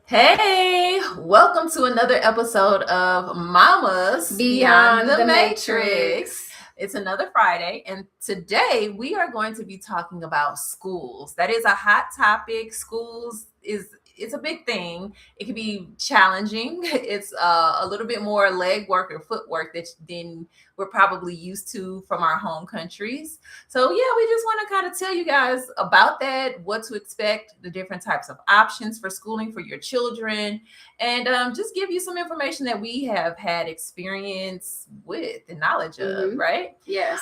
Hey, welcome to another episode of Mama's Beyond the the Matrix. Matrix. It's another Friday, and today we are going to be talking about schools. That is a hot topic. Schools is it's a big thing. It can be challenging. It's a little bit more leg work or footwork than we're probably used to from our home countries. So, yeah, we just want to kind of tell you guys about that, what to expect, the different types of options for schooling for your children, and just give you some information that we have had experience with and knowledge of, Mm-hmm. right? Yes.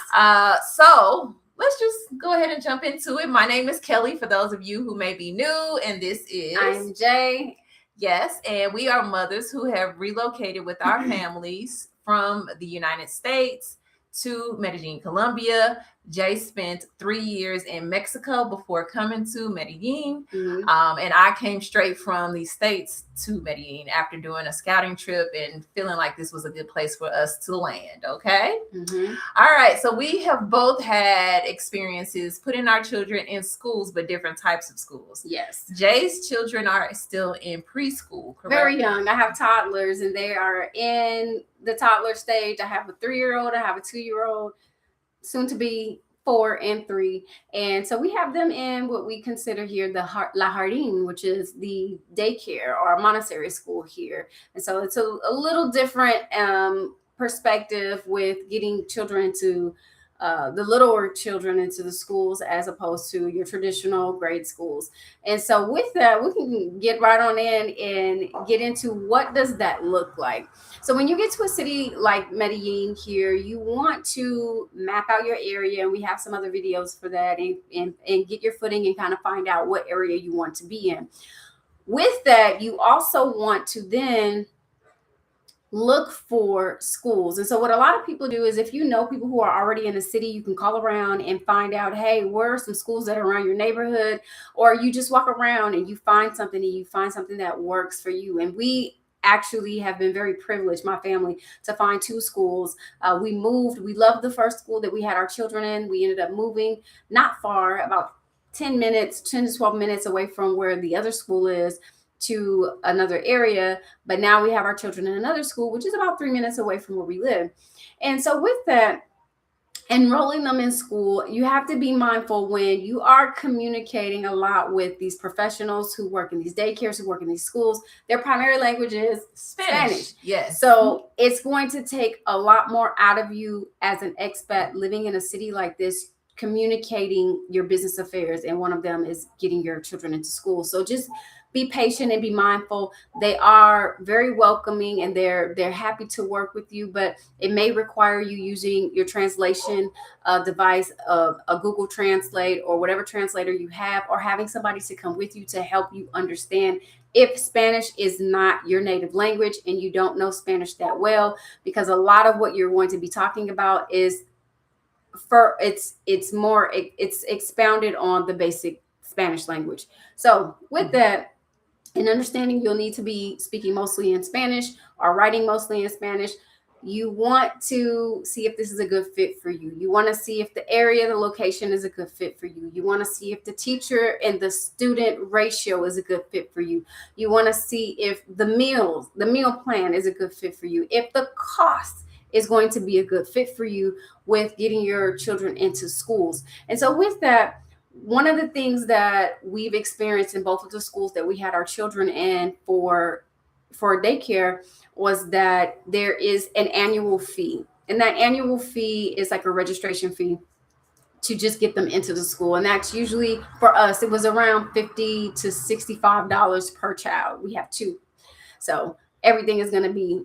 So, let's just go ahead and jump into it. My name is Kelly, for those of you who may be new, and this is. I'm Jay. Yes, and we are mothers who have relocated with our families from the United States to Medellín, Colombia. Jay spent 3 years in Mexico before coming to Medellín. Mm-hmm. And I came straight from the States to Medellín after doing a scouting trip and feeling like this was a good place for us to land. Okay. Mm-hmm. All right. So we have both had experiences putting our children in schools, but different types of schools. Yes. Jay's children are still in preschool, correct? Very young. I have toddlers, and they are in the toddler stage. I have a 3-year-old. I have a 2-year-old, soon to be 4 and 3. And so we have them in what we consider here the La Jardín, which is the daycare or Montessori school here. And so it's a little different perspective with getting children to the littler children into the schools as opposed to your traditional grade schools. And so with that, we can get right on in and get into what does that look like. So when you get to a city like Medellin here, you want to map out your area, and we have some other videos for that, and get your footing and kind of find out what area you want to be in. With that, you also want to then look for schools. And so what a lot of people do is, if you know people who are already in the city, you can call around and find out, hey, where are some schools that are around your neighborhood? Or you just walk around and you find something that works for you. And we actually have been very privileged, my family, to find 2 schools. We loved the first school that we had our children in. We ended up moving not far, about 10 to 12 minutes away from where the other school is, to another area. But now we have our children in another school, which is about 3 minutes away from where we live. And so with that, enrolling them in school, you have to be mindful when you are communicating a lot with these professionals who work in these daycares, who work in these schools. Their primary language is Spanish. Yes. So it's going to take a lot more out of you as an expat living in a city like this, communicating your business affairs. And one of them is getting your children into school. So just be patient and be mindful. They are very welcoming, and they're happy to work with you, but it may require you using your translation device of a Google Translate or whatever translator you have, or having somebody to come with you to help you understand if Spanish is not your native language and you don't know Spanish that well, because a lot of what you're going to be talking about is it's expounded on the basic Spanish language. So with that, and understanding you'll need to be speaking mostly in Spanish or writing mostly in Spanish, you want to see if this is a good fit for you. You want to see if the area, the location is a good fit for you. You want to see if the teacher and the student ratio is a good fit for you. You want to see if the meal plan is a good fit for you. If the cost is going to be a good fit for you with getting your children into schools. And so with that, one of the things that we've experienced in both of the schools that we had our children in for daycare was that there is an annual fee. And that annual fee is like a registration fee to just get them into the school. And that's usually, for us, it was around $50 to $65 per child. We have 2. So everything is going to be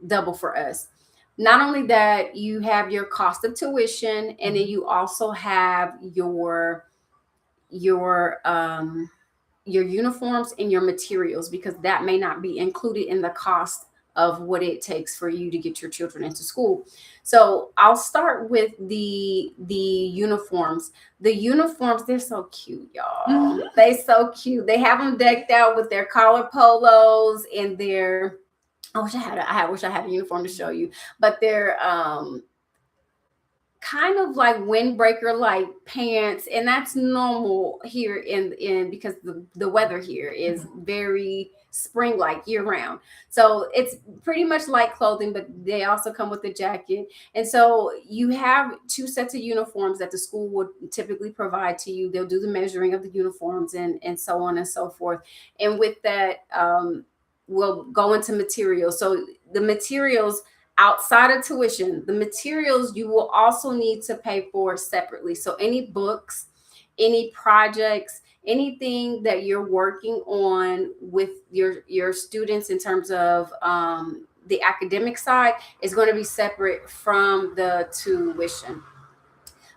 double for us. Not only that, you have your cost of tuition, and then you also have your uniforms and your materials, because that may not be included in the cost of what it takes for you to get your children into school. So I'll start with the uniforms. The uniforms, they're so cute, y'all. Mm-hmm. They so cute. They have them decked out with their collar polos and their, I wish I had a uniform to show you, but they're kind of like windbreaker like pants, and that's normal here in because the weather here is very spring like year round. So it's pretty much light clothing, but they also come with a jacket. And so you have two sets of uniforms that the school would typically provide to you. They'll do the measuring of the uniforms and so on and so forth. And with that, we'll go into materials. So the materials outside of tuition, the materials you will also need to pay for separately. So any books, any projects, anything that you're working on with your students in terms of the academic side is going to be separate from the tuition.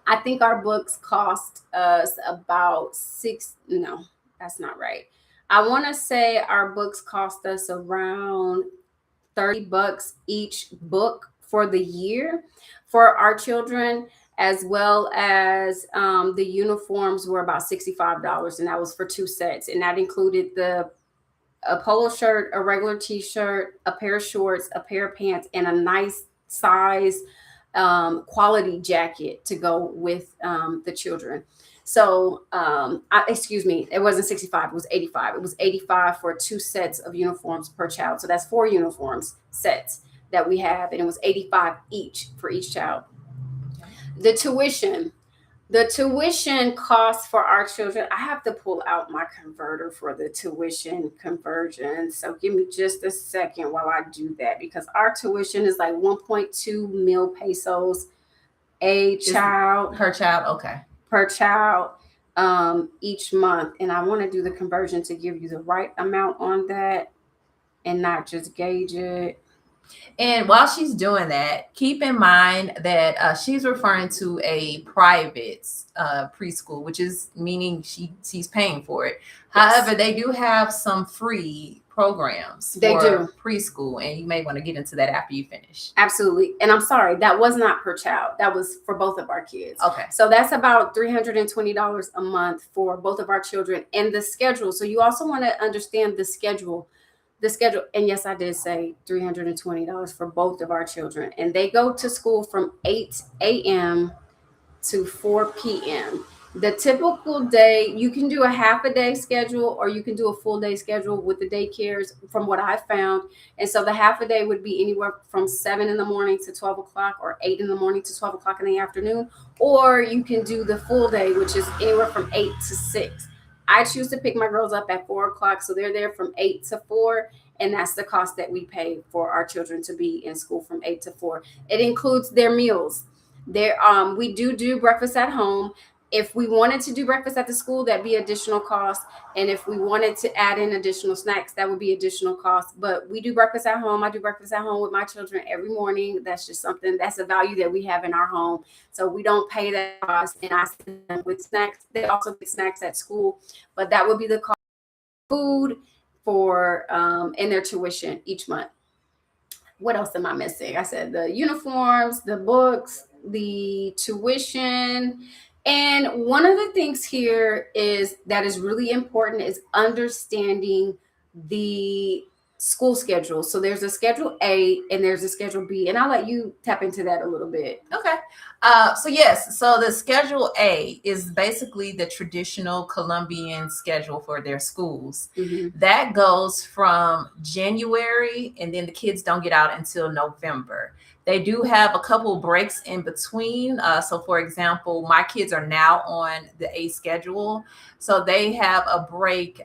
I think our books cost us about no, that's not right. I want to say our books cost us around $30 each book for the year for our children, as well as the uniforms were about $65, and that was for two sets, and that included a polo shirt, a regular t-shirt, a pair of shorts, a pair of pants, and a nice size quality jacket to go with the children. So, excuse me, it wasn't 65, it was 85. It was 85 for two sets of uniforms per child. So that's four uniforms sets that we have, and it was 85 each for each child. The tuition. The tuition cost for our children, I have to pull out my converter for the tuition conversion. So give me just a second while I do that, because our tuition is like 1.2 mil pesos a child. Per child, okay. Per child each month. And I want to do the conversion to give you the right amount on that and not just gauge it. And while she's doing that, keep in mind that she's referring to a private preschool, which is meaning she's paying for it. Yes. However, they do have some free programs for preschool, and you may want to get into that after you finish. Absolutely. And I'm sorry, that was not per child. That was for both of our kids. Okay. So that's about $320 a month for both of our children, and the schedule. So you also want to understand the schedule. And yes, I did say $320 for both of our children, and they go to school from 8 a.m. to 4 p.m. The typical day, you can do a half a day schedule or you can do a full day schedule with the daycares, from what I found. And so the half a day would be anywhere from 7 in the morning to 12 o'clock, or 8 in the morning to 12 o'clock in the afternoon. Or you can do the full day, which is anywhere from 8 to 6. I choose to pick my girls up at 4 o'clock, so they're there from 8 to 4, and that's the cost that we pay for our children to be in school from 8 to 4. It includes their meals. We do breakfast at home. If we wanted to do breakfast at the school, that'd be additional cost, and if we wanted to add in additional snacks, that would be additional cost. But we do breakfast at home. I do breakfast at home with my children every morning. That's just something, that's a value that we have in our home. So we don't pay that cost, and I send them with snacks. They also get snacks at school, but that would be the cost of food for and their tuition each month. What else am I missing? I said the uniforms, the books, the tuition. And one of the things here is that is really important is understanding the school schedule. So there's a schedule A and there's a schedule B, and I'll let you tap into that a little bit. Okay. So the schedule A is basically the traditional Colombian schedule for their schools. Mm-hmm. That goes from January, and then the kids don't get out until November. They do have a couple breaks in between. So for example, my kids are now on the A schedule. So they have a break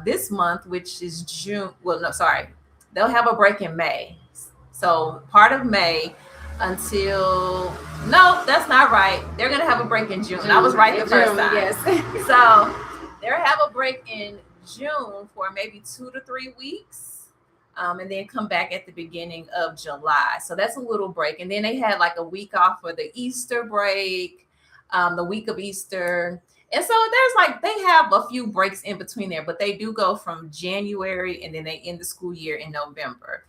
this month, which is June. Well, no, sorry. They'll have a break in May. So part of May until, no, that's not right. They're going to have a break in June. I was right the first time. Yes. So they'll have a break in June for maybe 2 to 3 weeks. And then come back at the beginning of July. So that's a little break. And then they had like a week off for the Easter break, the week of Easter. And so they have a few breaks in between there, but they do go from January, and then they end the school year in November.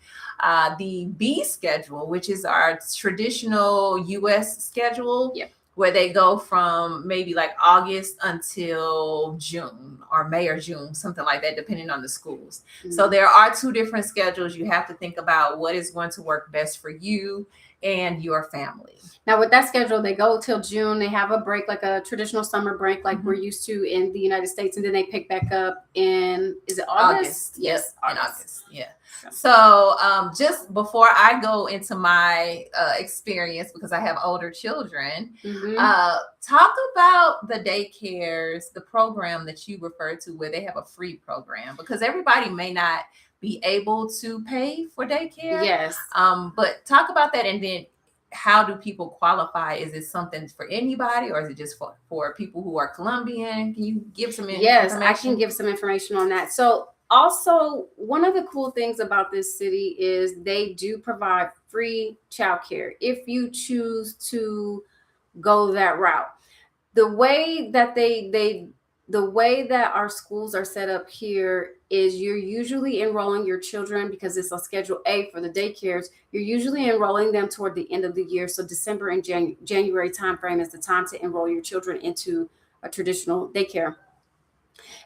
The B schedule, which is our traditional U.S. schedule, yep, where they go from maybe like August until June, or May or June, something like that, depending on the schools. Mm-hmm. So there are two different schedules. You have to think about what is going to work best for you and your family. Now, with that schedule, they go till June. They have a break, like a traditional summer break, like we're used to in the United States, and then they pick back up in, is it August? Yes, August. in August. Yeah. So just before I go into my experience, because I have older children, talk about the daycares, the program that you refer to where they have a free program, because everybody may not be able to pay for daycare. Yes. But talk about that, and then how do people qualify? Is it something for anybody, or is it just for people who are Colombian? Can you give some information? Yes, I can give some information on that. So also, one of the cool things about this city is they do provide free childcare if you choose to go that route. The way that the way that our schools are set up here is you're usually enrolling your children, because it's a Schedule A for the daycares. You're usually enrolling them toward the end of the year. So December and January timeframe is the time to enroll your children into a traditional daycare.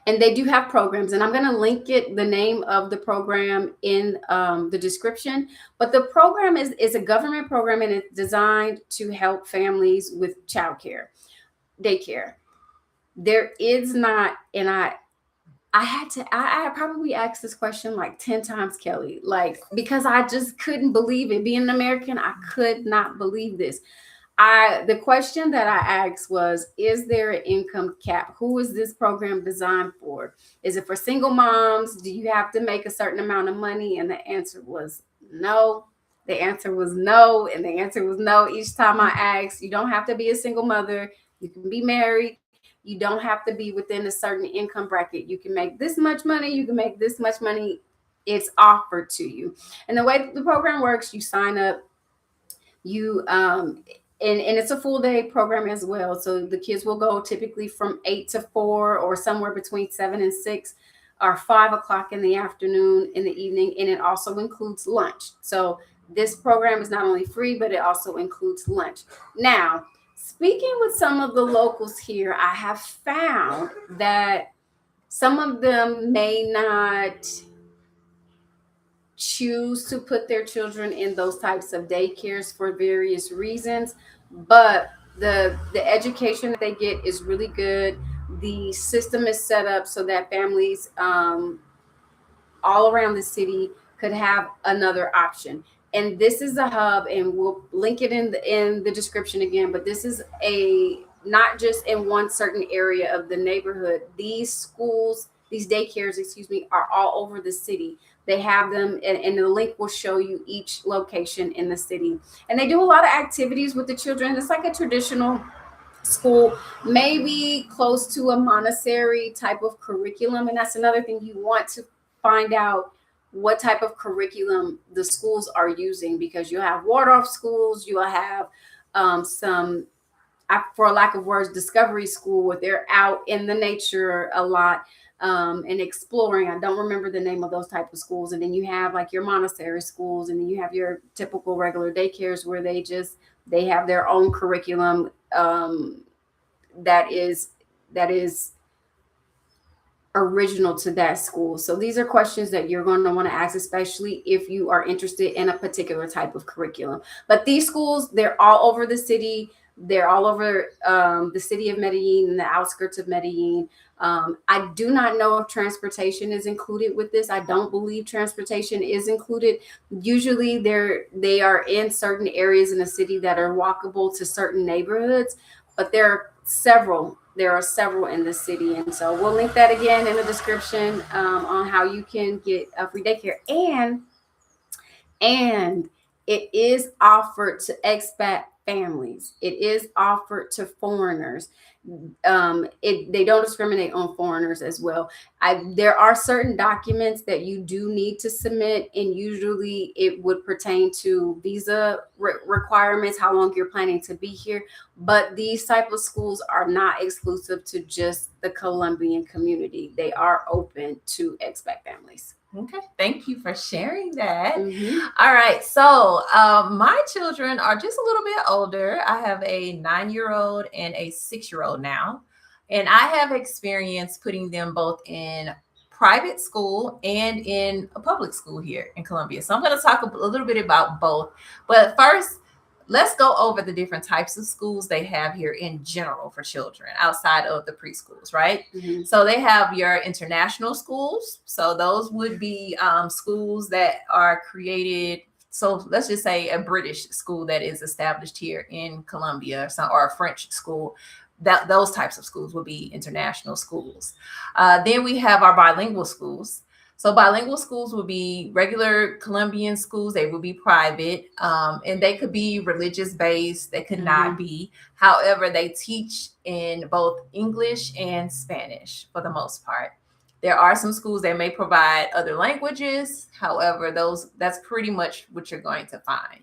And they do have programs, and I'm going to link the name of the program in the description. But the program is a government program, and it's designed to help families with childcare, daycare. There is not, and I probably asked this question like 10 times, Kelly, like, because I just couldn't believe it. Being an American, I could not believe this. The question that I asked was, is there an income cap? Who is this program designed for? Is it for single moms? Do you have to make a certain amount of money? And the answer was no. The answer was no. And the answer was no. Each time I asked, you don't have to be a single mother. You can be married. You don't have to be within a certain income bracket. You can make this much money. You can make this much money. It's offered to you. And the way the program works, you sign up, and it's a full day program as well. So the kids will go typically from 8 to 4, or somewhere between 7 and 6, or 5 o'clock in the afternoon, in the evening. And it also includes lunch. So this program is not only free, but it also includes lunch. Now, speaking with some of the locals here, I have found that some of them may not choose to put their children in those types of daycares for various reasons, but the education that they get is really good. The system is set up so that families all around the city could have another option. And this is a hub, and we'll link it in the description again, but this is not just in one certain area of the neighborhood. These schools, these daycares, are all over the city. They have them, and the link will show you each location in the city. And they do a lot of activities with the children. It's like a traditional school, maybe close to a Montessori type of curriculum. And that's another thing, you want to find out what type of curriculum the schools are using, because you'll have Waldorf schools, you'll have some, for lack of words, discovery school, where they're out in the nature a lot. And exploring. I don't remember the name of those type of schools. And then you have like your Montessori schools, and then you have your typical regular daycares where they have their own curriculum that is original to that school. So these are questions that you're going to want to ask, especially if you are interested in a particular type of curriculum. But these schools, they're all over the city. They're all over the city of Medellín and the outskirts of Medellín. I do not know if transportation is included with this. I don't believe transportation is included. Usually they are in certain areas in the city that are walkable to certain neighborhoods, but there are several in the city. And so we'll link that again in the description on how you can get a free daycare. And it is offered to expat families. It is offered to foreigners. They don't discriminate on foreigners as well. There are certain documents that you do need to submit, and usually it would pertain to visa requirements, how long you're planning to be here. But these type of schools are not exclusive to just the Colombian community. They are open to expat families. Okay, thank you for sharing that. All right, so my children are just a little bit older. I have a 9-year-old and a 6-year-old now, and I have experience putting them both in private school and in a public school here in Colombia. So I'm going to talk a little bit about both. But first, let's go over the different types of schools they have here in general for children outside of the preschools, right? Mm-hmm. So they have your international schools. So those would be schools that are created. So let's just say a British school that is established here in Colombia, or a French school. That those types of schools would be international schools. Then we have our bilingual schools. So bilingual schools would be regular Colombian schools. They would be private, and they could be religious based. They could not be. However, they teach in both English and Spanish for the most part. There are some schools that may provide other languages. However, that's pretty much what you're going to find.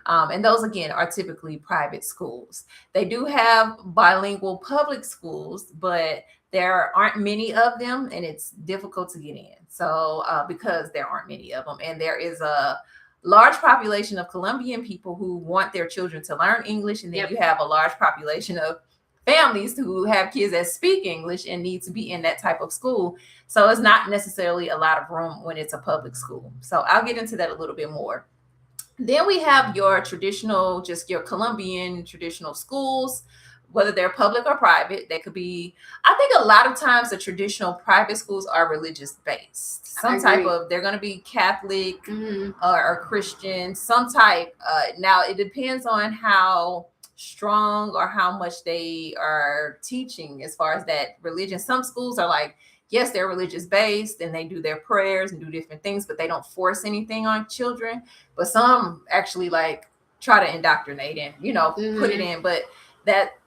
And those, again, are typically private schools. They do have bilingual public schools, but there aren't many of them, and it's difficult to get in. So because there aren't many of them, and there is a large population of Colombian people who want their children to learn English, and then you have a large population of families who have kids that speak English and need to be in that type of school. So it's not necessarily a lot of room when it's a public school. So I'll get into that a little bit more. Then we have your traditional, just your Colombian traditional schools, whether they're public or private. They could be, I think a lot of times the traditional private schools are religious based. Some type of, they're going to be Catholic or Christian, some type. Now, it depends on how strong or how much they are teaching as far as that religion. Some schools are like, yes, they're religious based and they do their prayers and do different things, but they don't force anything on children. But some actually like try to indoctrinate and, put it in. But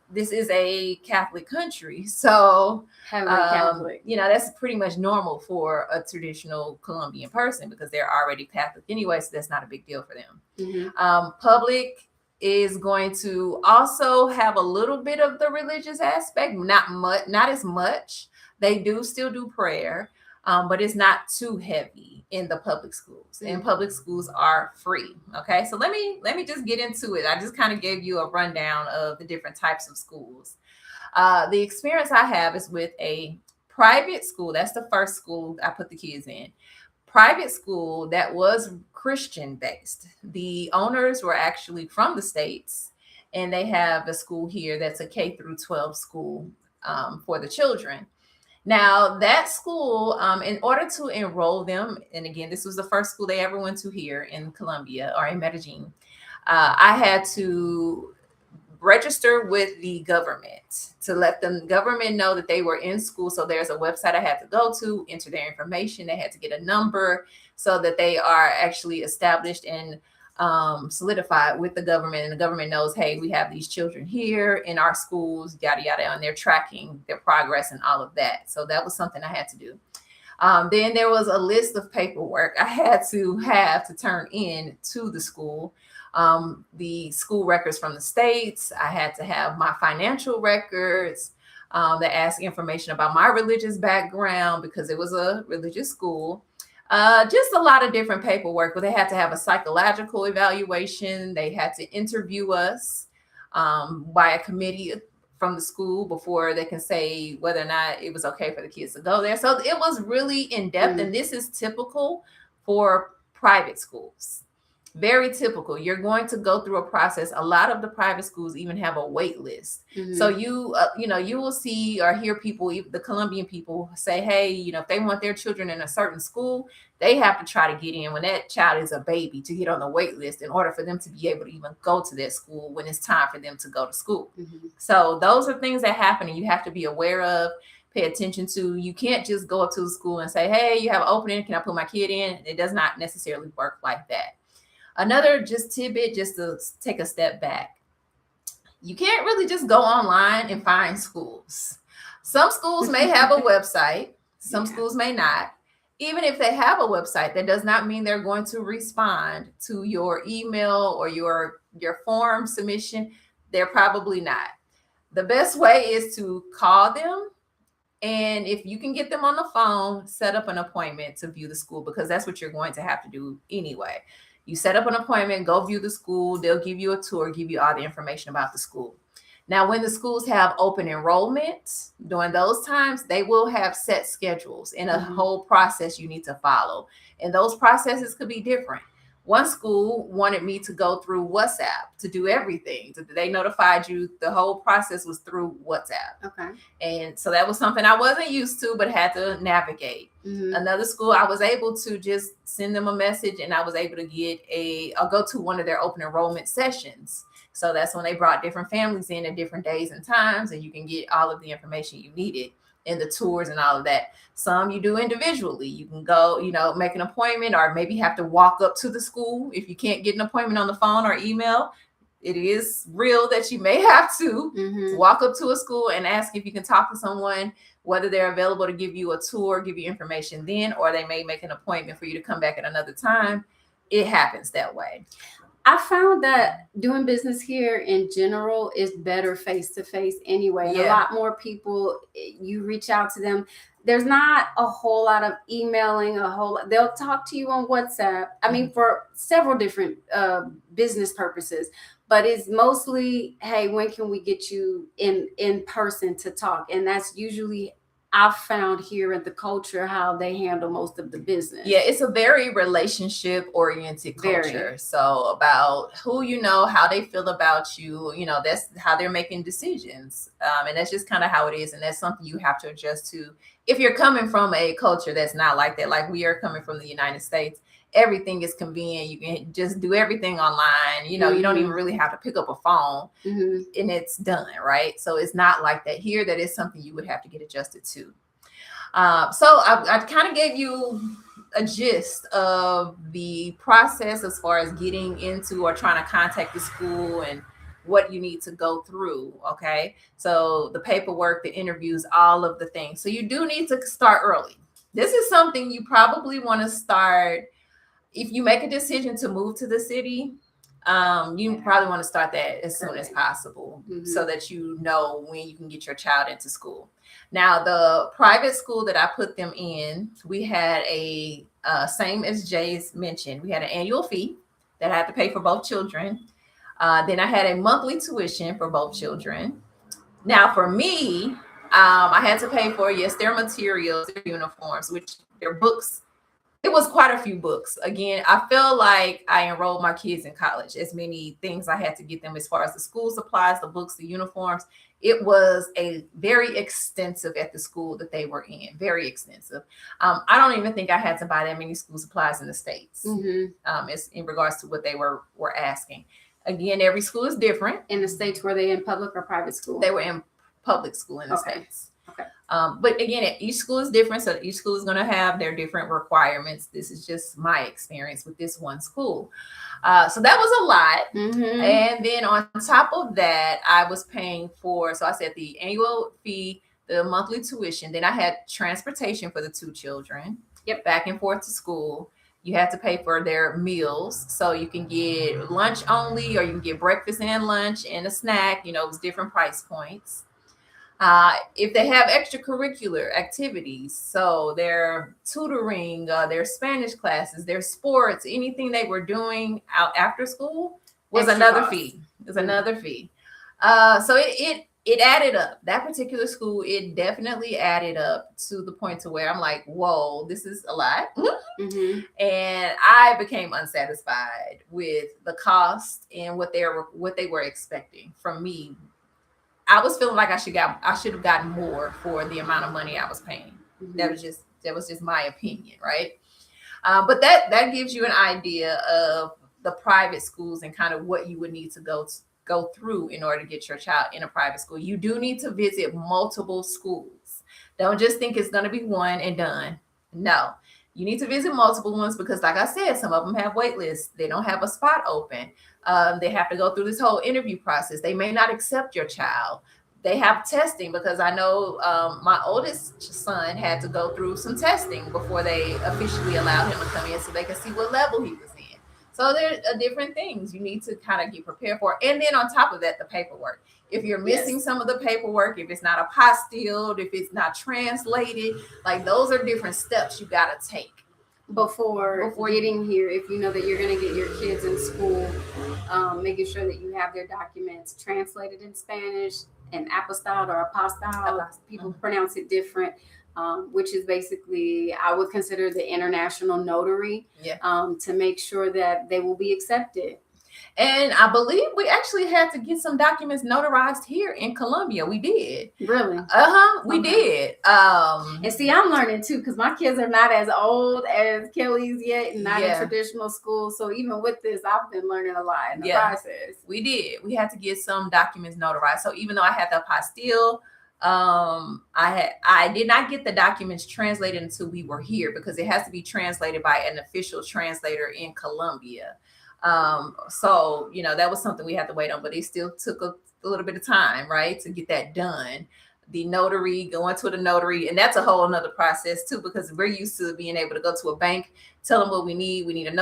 this is a Catholic country. So, Catholic. That's pretty much normal for a traditional Colombian person because they're already Catholic anyway. So that's not a big deal for them. Public is going to also have a little bit of the religious aspect, not as much. They do still do prayer, but it's not too heavy in the public schools. And public schools are free. Okay, so let me just get into it. I just kind of gave you a rundown of the different types of schools. The experience I have is with a private school. That's the first school I put the kids in. Private school that was Christian based. The owners were actually from the States, and they have a school here that's a K through 12 school for the children. Now, that school, in order to enroll them, and again, this was the first school they ever went to here in Colombia or in Medellín, I had to register with the government to let the government know that they were in school. So there's a website I had to go to, enter their information. They had to get a number so that they are actually established and solidified with the government, and the government knows, hey, we have these children here in our schools, yada yada, and they're tracking their progress and all of that. So that was something I had to do. Then there was a list of paperwork I had to turn in to the school. The school records from the States. I had to have my financial records. They asked information about my religious background because it was a religious school. Just a lot of different paperwork, but they had to have a psychological evaluation. They had to interview us by a committee from the school before they can say whether or not it was okay for the kids to go there. So it was really in depth, and this is typical for private schools. Very typical. You're going to go through a process. A lot of the private schools even have a wait list. So you will see or hear people, the Colombian people say, hey, if they want their children in a certain school, they have to try to get in when that child is a baby to get on the wait list in order for them to be able to even go to that school when it's time for them to go to school. So those are things that happen and you have to be aware of, pay attention to. You can't just go up to the school and say, hey, you have an opening. Can I put my kid in? It does not necessarily work like that. Another just tidbit, just to take a step back. You can't really just go online and find schools. Some schools may have a website. Some schools may not. Even if they have a website, that does not mean they're going to respond to your email or your form submission. They're probably not. The best way is to call them. And if you can get them on the phone, set up an appointment to view the school, because that's what you're going to have to do anyway. You set up an appointment, go view the school. They'll give you a tour, give you all the information about the school. Now, when the schools have open enrollment, during those times, they will have set schedules and a whole process you need to follow. And those processes could be different. One school wanted me to go through WhatsApp to do everything. They notified you. The whole process was through WhatsApp. Okay. And so that was something I wasn't used to, but had to navigate. Another school, I was able to just send them a message, and I was able to I'll go to one of their open enrollment sessions. So that's when they brought different families in at different days and times, and you can get all of the information you needed and the tours and all of that. Some you do individually. You can go, make an appointment, or maybe have to walk up to the school. If you can't get an appointment on the phone or email, it is real that you may have to walk up to a school and ask if you can talk to someone, whether they're available to give you a tour, give you information then, or they may make an appointment for you to come back at another time. It happens that way. I found that doing business here in general is better face to face anyway. And a lot more people, you reach out to them. There's not a whole lot of emailing, they'll talk to you on WhatsApp. I mean, for several different business purposes, but it's mostly, hey, when can we get you in person to talk? And that's usually, I've found here at the culture, how they handle most of the business. Yeah, it's a very relationship oriented culture. So about who you know, how they feel about you, that's how they're making decisions. And that's just kind of how it is. And that's something you have to adjust to. If you're coming from a culture that's not like that, like we are coming from the United States, everything is convenient. You can just do everything online. You don't even really have to pick up a phone and it's done, right? So it's not like that here. That is something you would have to get adjusted to. So I kind of gave you a gist of the process as far as getting into or trying to contact the school and what you need to go through. Okay. So the paperwork, the interviews, all of the things. So you do need to start early. This is something you probably want to start. If you make a decision to move to the city, you probably want to start that as soon as possible so that you know when you can get your child into school. Now, the private school that I put them in, we had a same as Jay's mentioned, we had an annual fee that I had to pay for both children. Then I had a monthly tuition for both children. Now, for me, I had to pay for, their materials, their uniforms, which their books. It was quite a few books. Again, I feel like I enrolled my kids in college. As many things I had to get them as far as the school supplies, the books, the uniforms. It was a very extensive at the school that they were in. Very extensive. I don't even think I had to buy that many school supplies in the States. It's in regards to what they were asking. Again, every school is different. In the States, were they in public or private school? They were in public school in the States. Okay. But again, each school is different. So each school is going to have their different requirements. This is just my experience with this one school. So that was a lot. And then on top of that, I was paying for, so I said the annual fee, the monthly tuition. Then I had transportation for the two children. Back and forth to school. You have to pay for their meals. So you can get lunch only, or you can get breakfast and lunch and a snack. It was different price points. If they have extracurricular activities, so their tutoring, their Spanish classes, their sports, anything they were doing out after school was another fee. It was another fee. So it added up. That particular school, it definitely added up to the point to where I'm like, whoa, this is a lot. And I became unsatisfied with the cost and what they were expecting from me. I was feeling like I should have gotten more for the amount of money I was paying. That was just my opinion, right? But that gives you an idea of the private schools and kind of what you would need to go through in order to get your child in a private school. You do need to visit multiple schools. Don't just think it's going to be one and done. No, you need to visit multiple ones because, like I said, some of them have wait lists. They don't have a spot open. They have to go through this whole interview process. They may not accept your child. They have testing because I know my oldest son had to go through some testing before they officially allowed him to come in so they could see what level he was in. So there are different things you need to kind of get prepared for. And then on top of that, the paperwork. If you're missing some of the paperwork, if it's not apostilled, if it's not translated, like those are different steps you got to take. Before getting here, if you know that you're going to get your kids in school, making sure that you have their documents translated in Spanish and apostilled or apostille. People pronounce it different. which is basically, I would consider the international notary, to make sure that they will be accepted. And I believe we actually had to get some documents notarized here in Colombia. We did. Really? We did. And see, I'm learning too, because my kids are not as old as Kelly's yet, and not in traditional school. So even with this, I've been learning a lot in the process. We did. We had to get some documents notarized. So even though I had the apostille, I did not get the documents translated until we were here, because it has to be translated by an official translator in Colombia. So, you know, that was something we had to wait on, but it still took a little bit of time, right, to get that done. The notary, going to the notary, and that's a whole nother process too, because we're used to being able to go to a bank, tell them what we need. We need a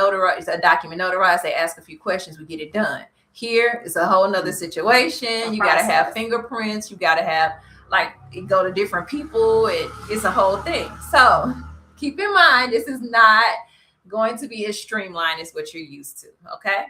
document notarized. They ask a few questions, we get it done. Here it's a whole nother situation. You got to have fingerprints. You got to have, like, go to different people. It's a whole thing. So keep in mind, this is not going to be as streamlined as what you're used to. Okay.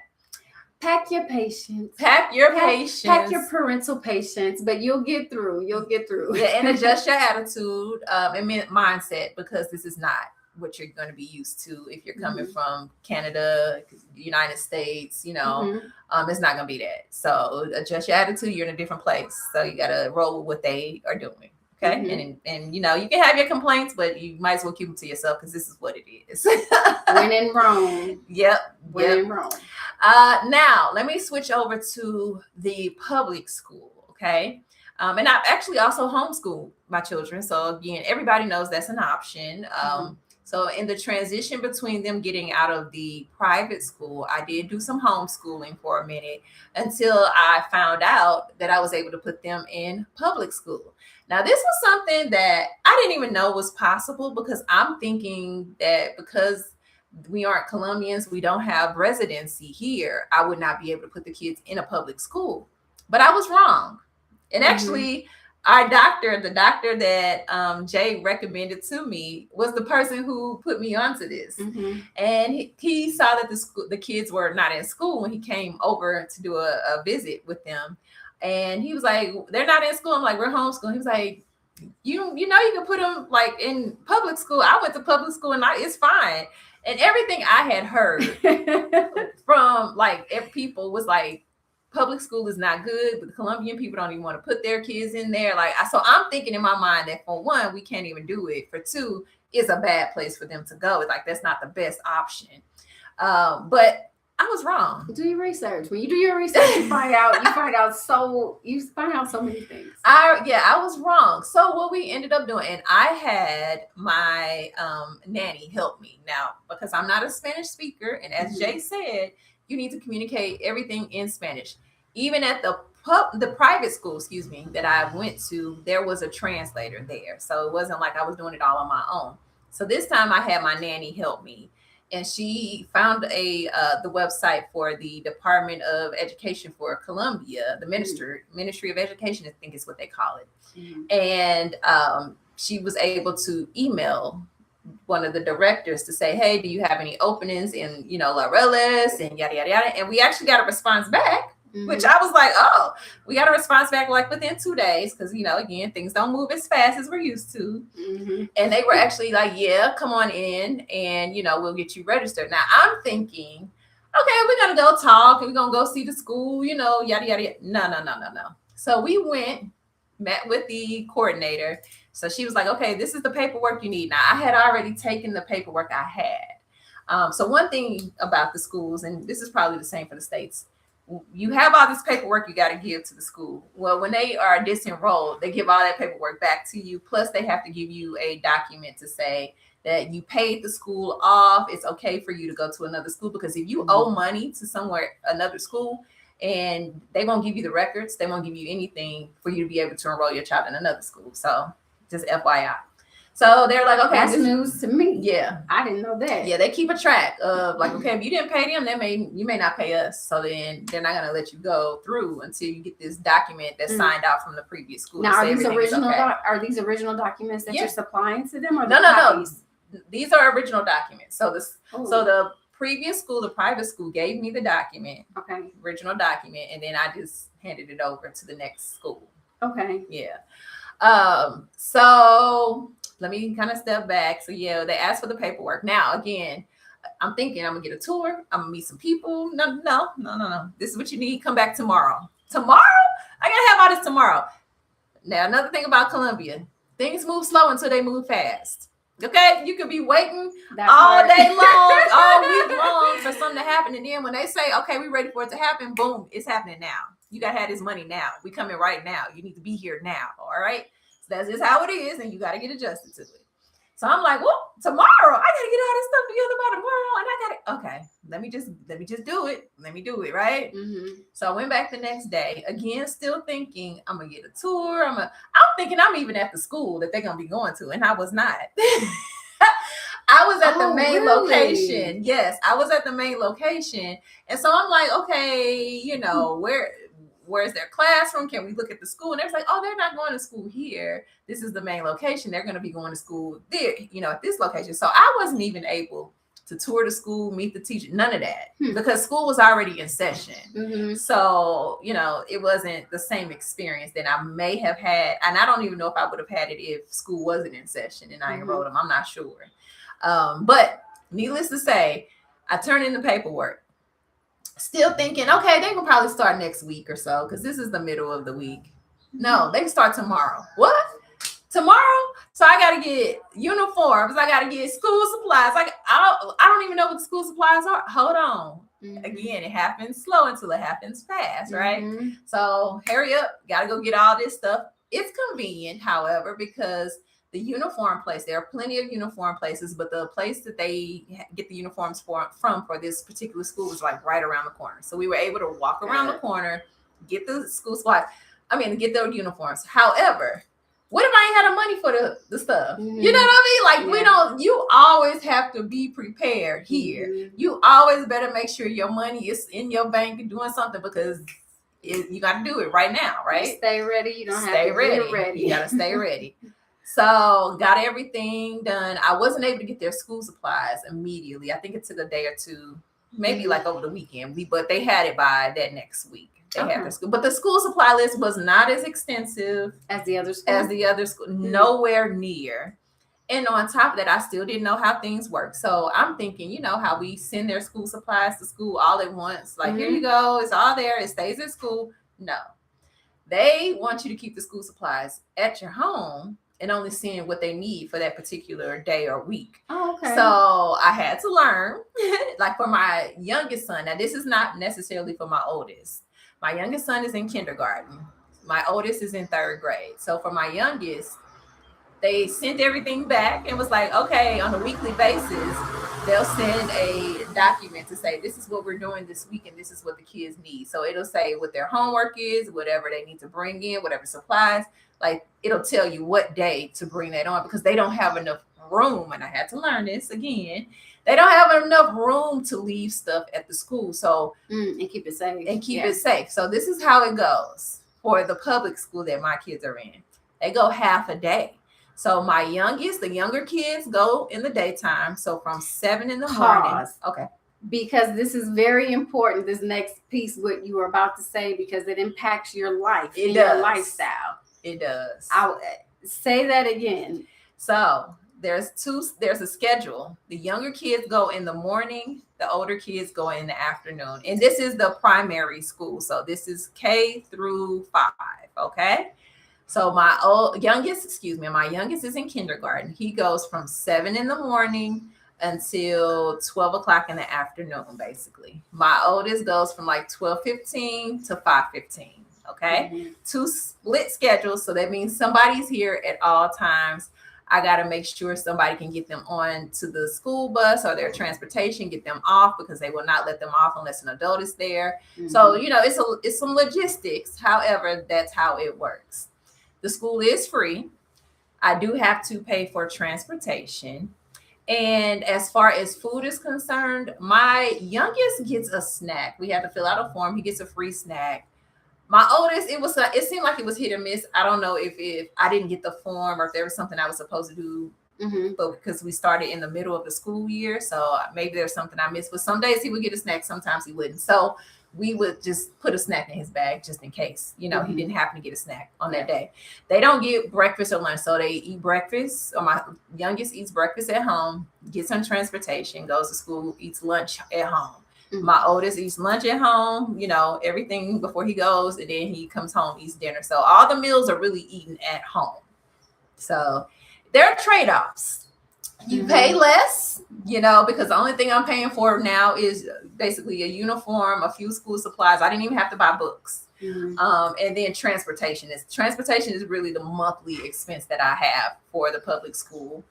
Pack your patience. Pack your patience. Pack your parental patience, but you'll get through. You'll get through. Yeah, and adjust your attitude and mindset, because this is not what you're going to be used to if you're coming from Canada, United States. You know, it's not going to be that. So adjust your attitude. You're in a different place, so you got to roll with what they are doing. Okay. And you know, you can have your complaints, but you might as well keep them to yourself, because this is what it is. When in Rome. Yep. When in Rome. Now let me switch over to the public school. Okay. And I've actually also homeschooled my children. So again, everybody knows that's an option. So in the transition between them getting out of the private school, I did do some homeschooling for a minute, until I found out that I was able to put them in public school. Now, this was something that I didn't even know was possible, because I'm thinking that because we aren't Colombians, we don't have residency here, I would not be able to put the kids in a public school. But I was wrong. And actually, our doctor, the doctor that Jay recommended to me, was the person who put me onto this. And he saw that the kids were not in school when he came over to do a visit with them. And he was like, they're not in school. I'm like, we're homeschooling. He was like, you know, you can put them like in public school. I went to public school and it's fine. And everything I had heard from like people was like, public school is not good, but the Colombian people don't even want to put their kids in there. Like, so I'm thinking in my mind that, for one, we can't even do it. For two, it's a bad place for them to go. It's like, that's not the best option. But I was wrong. Do your research. When you do your research, you find out so many things. I was wrong. So what we ended up doing, and I had my nanny help me now, because I'm not a Spanish speaker, and as Jay said, you need to communicate everything in Spanish. Even at the private school, that I went to, there was a translator there, so it wasn't like I was doing it all on my own. So this time I had my nanny help me. And she found the website for the Department of Education for Colombia, the Ministry of Education, I think is what they call it. And she was able to email one of the directors to say, hey, do you have any openings in, La Reles and yada, yada, yada. And we actually got a response back, which I was like, oh, we got a response back like within 2 days. Because, again, things don't move as fast as we're used to. And they were actually like, yeah, come on in and, we'll get you registered. Now I'm thinking, okay, we're going to go talk and we're going to go see the school, yada, yada, yada. No. So we went, met with the coordinator. So she was like, okay, this is the paperwork you need. Now I had already taken the paperwork I had. So one thing about the schools, and this is probably the same for the States, you have all this paperwork you got to give to the school. Well, when they are disenrolled, they give all that paperwork back to you. Plus, they have to give you a document to say that you paid the school off. It's okay for you to go to another school, because if you owe money to another school, and they won't give you the records, they won't give you anything for you to be able to enroll your child in another school. So just FYI. So they're like, okay, that's news to me. Yeah. I didn't know that. Yeah, they keep a track of like, okay, if you didn't pay them, you may not pay us. So then they're not going to let you go through until you get this document that's signed out from the previous school. Now, are these original documents that you're supplying to them? Or no. These are original documents. So the previous school, the private school, gave me the document. Okay. Original document. And then I just handed it over to the next school. Okay. Yeah. So let me kind of step back. So yeah, they asked for the paperwork. Now again, I'm thinking I'm gonna get a tour. I'm gonna meet some people. No. This is what you need. Come back tomorrow. Tomorrow? I gotta have all this tomorrow. Now, another thing about Colombia, things move slow until they move fast. Okay, you could be waiting all day long, all week long for something to happen, and then when they say, "Okay, we're ready for it to happen," boom, it's happening now. You gotta have this money now. We coming right now. You need to be here now. All right, so that's just how it is, and you gotta get adjusted to it. So I'm like, well, tomorrow I gotta get all this stuff together by tomorrow, and I gotta okay. Let me just do it. Let me do it, right? Mm-hmm. So I went back the next day again, still thinking I'm gonna get a tour. I'm thinking I'm even at the school that they're gonna be going to, and I was not. I was at the main location. Yes, I was at the main location, and so I'm like, okay, you know, where's their classroom? Can we look at the school? And they're like, oh, they're not going to school here. This is the main location. They're going to be going to school there, you know, at this location. So I wasn't even able to tour the school, meet the teacher, none of that, because school was already in session. Mm-hmm. So, you know, it wasn't the same experience that I may have had. And I don't even know if I would have had it if school wasn't in session and I enrolled them. I'm not sure. But needless to say, I turned in the paperwork. Still thinking, okay, they can probably start next week or so because this is the middle of the week. No, they can start tomorrow. What? Tomorrow? So I got to get uniforms. I got to get school supplies. Like I don't even know what the school supplies are. Hold on. Mm-hmm. Again, it happens slow until it happens fast, right? Mm-hmm. So hurry up. Got to go get all this stuff. It's convenient, however, because the uniform place, there are plenty of uniform places, but the place that they get the uniforms from for this particular school is like right around the corner. So we were able to walk around the corner, get the school supplies. Get their uniforms. However, what if I ain't had the money for the stuff? Mm-hmm. You know what I mean? Like you always have to be prepared here. Mm-hmm. You always better make sure your money is in your bank and doing something because you got to do it right now, right? Stay ready. You don't have to get ready. You got to stay ready. So got everything done. I wasn't able to get their school supplies immediately. I think it took a day or two, maybe like over the weekend. But they had it by that next week. They had their school. But the school supply list was not as extensive as the other school. Mm-hmm. Nowhere near. And on top of that, I still didn't know how things work. So I'm thinking, you know, how we send their school supplies to school all at once. Like, here you go. It's all there. It stays at school. No. They want you to keep the school supplies at your home and only seeing what they need for that particular day or week. Oh, okay. So I had to learn, like for my youngest son. Now, this is not necessarily for my oldest. My youngest son is in kindergarten. My oldest is in 3rd grade. So for my youngest, they sent everything back and was like, okay, on a weekly basis, they'll send a document to say, this is what we're doing this week and this is what the kids need. So it'll say what their homework is, whatever they need to bring in, whatever supplies. Like it'll tell you what day to bring that on because they don't have enough room. And I had to learn this again. They don't have enough room to leave stuff at the school. So and keep it safe. It safe. So this is how it goes for the public school that my kids are in. They go half a day. So my youngest, the younger kids go in the daytime. So from 7 in the morning. Okay. Because this is very important. This next piece, what you were about to say, because it impacts your life and your lifestyle. It does. I'll say that again. So there's a schedule. The younger kids go in the morning. The older kids go in the afternoon. And this is the primary school. So this is K through 5. Okay. So my youngest is in kindergarten. He goes from 7 in the morning until 12 o'clock in the afternoon, basically. My oldest goes from like 12:15 to 5:15. Okay. Mm-hmm. 2 split schedules. So that means somebody's here at all times. I got to make sure somebody can get them on to the school bus or their transportation, get them off because they will not let them off unless an adult is there. Mm-hmm. So, you know, it's some logistics. However, that's how it works. The school is free. I do have to pay for transportation. And as far as food is concerned, my youngest gets a snack. We have to fill out a form. He gets a free snack. My oldest, it seemed like it was hit or miss. I don't know if I didn't get the form or if there was something I was supposed to do, but because we started in the middle of the school year, so maybe there's something I missed. But some days he would get a snack, sometimes he wouldn't. So we would just put a snack in his bag just in case, he didn't happen to get a snack on that day. They don't get breakfast or lunch, so they eat breakfast, or my youngest eats breakfast at home, gets on transportation, goes to school, eats lunch at home. My oldest eats lunch at home, everything before he goes, and then he comes home, eats dinner. So all the meals are really eaten at home. So there are trade-offs. You pay less, because the only thing I'm paying for now is basically a uniform, a few school supplies. I didn't even have to buy books. And then transportation is really the monthly expense that I have for the public school.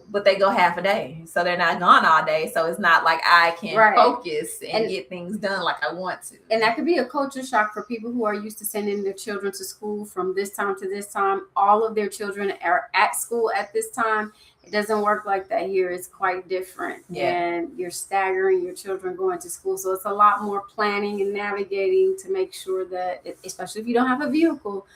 But they go half a day, so they're not gone all day. So it's not like I can focus and get things done like I want to. And that could be a culture shock for people who are used to sending their children to school from this time to this time. All of their children are at school at this time. It doesn't work like that here. It's quite different. And you're staggering your children going to school. So it's a lot more planning and navigating to make sure that, especially if you don't have a vehicle,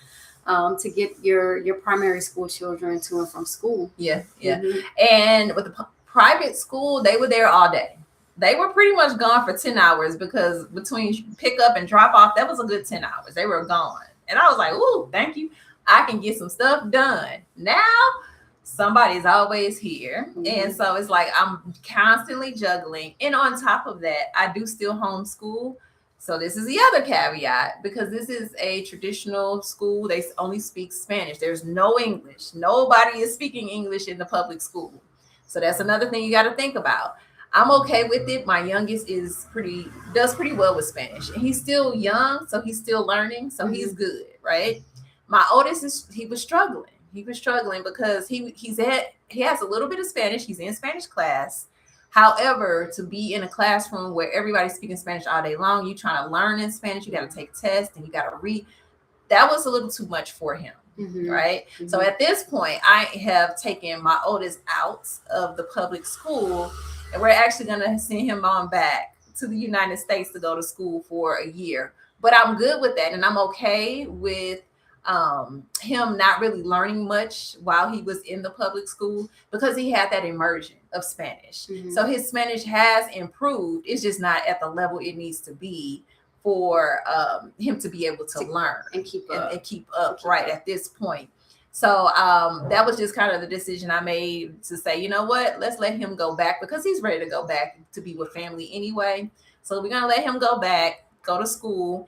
to get your primary school children to and from school. And with the private school, they were there all day. They were pretty much gone for 10 hours because between pick up and drop off, that was a good 10 hours. They were gone. And I was like, ooh, thank you. I can get some stuff done. Now, somebody's always here. And so it's like I'm constantly juggling. And on top of that, I do still homeschool. So this is the other caveat, because this is a traditional school. They only speak Spanish. There's no English. Nobody is speaking English in the public school. So that's another thing you got to think about. I'm okay with it. My youngest does pretty well with Spanish. And he's still young, so he's still learning. So he's good, right? My oldest he was struggling. He was struggling because he has a little bit of Spanish. He's in Spanish class. However, to be in a classroom where everybody's speaking Spanish all day long, you trying to learn in Spanish, you got to take tests and you got to read. That was a little too much for him, right? So at this point, I have taken my oldest out of the public school, and we're actually going to send him on back to the United States to go to school for a year. But I'm good with that, and I'm okay with him not really learning much while he was in the public school, because he had that immersion of Spanish. So his Spanish has improved. It's just not at the level it needs to be for him to be able to learn and keep up at this point. So that was just kind of the decision I made to say, you know what, let's let him go back, because he's ready to go back to be with family anyway. So we're going to let him go back, go to school.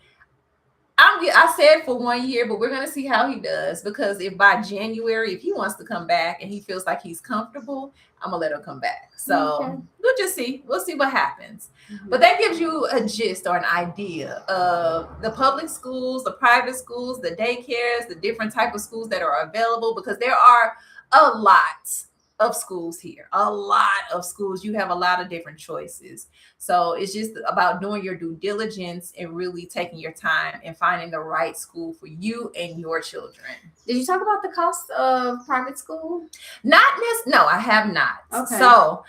I said for 1 year, but we're going to see how he does, because if by January, if he wants to come back and he feels like he's comfortable, I'm going to let him come back. So we'll just see. We'll see what happens. But that gives you a gist or an idea of the public schools, the private schools, the daycares, the different type of schools that are available, because there are a lot of schools here. A lot of schools. You have a lot of different choices. So it's just about doing your due diligence and really taking your time and finding the right school for you and your children. Did you talk about the cost of private school? No, I have not. Okay. So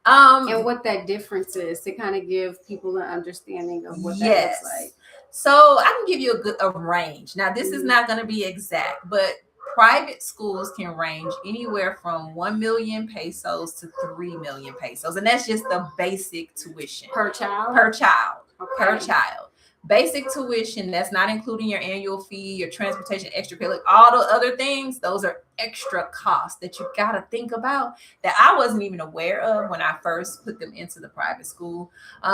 and what that difference is, to kind of give people an understanding of what that looks like. So I can give you a range. Now, this is not going to be exact, but private schools can range anywhere from 1 million pesos to 3 million pesos. And that's just the basic tuition. Per child? Per child. Basic tuition, that's not including your annual fee, your transportation, extra pay, like all the other things. Those are extra costs that you got to think about that I wasn't even aware of when I first put them into the private school,